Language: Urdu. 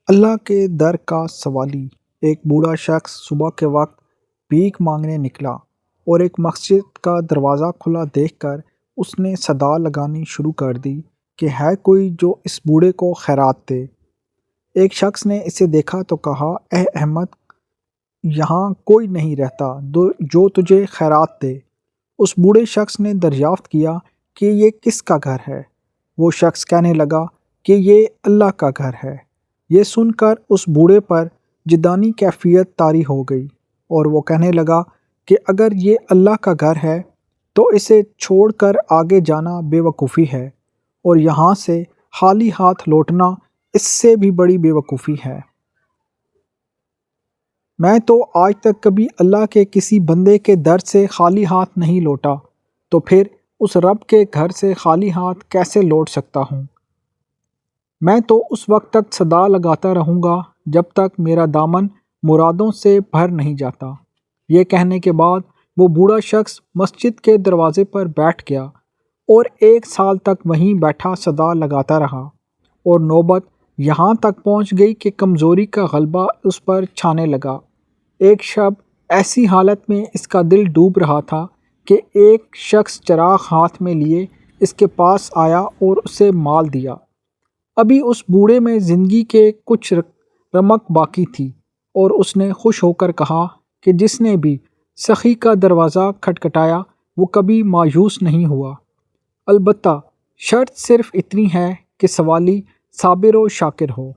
اللہ کے در کا سوالی۔ ایک بوڑھا شخص صبح کے وقت بھیک مانگنے نکلا اور ایک مسجد کا دروازہ کھلا دیکھ کر اس نے صدا لگانی شروع کر دی کہ ہے کوئی جو اس بوڑھے کو خیرات دے۔ ایک شخص نے اسے دیکھا تو کہا، اے احمد، یہاں کوئی نہیں رہتا جو تجھے خیرات دے۔ اس بوڑھے شخص نے دریافت کیا کہ یہ کس کا گھر ہے؟ وہ شخص کہنے لگا کہ یہ اللہ کا گھر ہے۔ یہ سن کر اس بوڑھے پر جدانی کیفیت طاری ہو گئی اور وہ کہنے لگا کہ اگر یہ اللہ کا گھر ہے تو اسے چھوڑ کر آگے جانا بے وقوفی ہے، اور یہاں سے خالی ہاتھ لوٹنا اس سے بھی بڑی بے وقوفی ہے۔ میں تو آج تک کبھی اللہ کے کسی بندے کے در سے خالی ہاتھ نہیں لوٹا، تو پھر اس رب کے گھر سے خالی ہاتھ کیسے لوٹ سکتا ہوں؟ میں تو اس وقت تک صدا لگاتا رہوں گا جب تک میرا دامن مرادوں سے بھر نہیں جاتا۔ یہ کہنے کے بعد وہ بوڑھا شخص مسجد کے دروازے پر بیٹھ گیا اور 1 سال تک وہیں بیٹھا صدا لگاتا رہا، اور نوبت یہاں تک پہنچ گئی کہ کمزوری کا غلبہ اس پر چھانے لگا۔ ایک شب ایسی حالت میں اس کا دل ڈوب رہا تھا کہ ایک شخص چراغ ہاتھ میں لیے اس کے پاس آیا اور اسے مال دیا۔ ابھی اس بوڑھے میں زندگی کے کچھ رمق باقی تھی، اور اس نے خوش ہو کر کہا کہ جس نے بھی سخی کا دروازہ کھٹکھٹایا وہ کبھی مایوس نہیں ہوا۔ البتہ شرط صرف اتنی ہے کہ سوالی صابر و شاکر ہو۔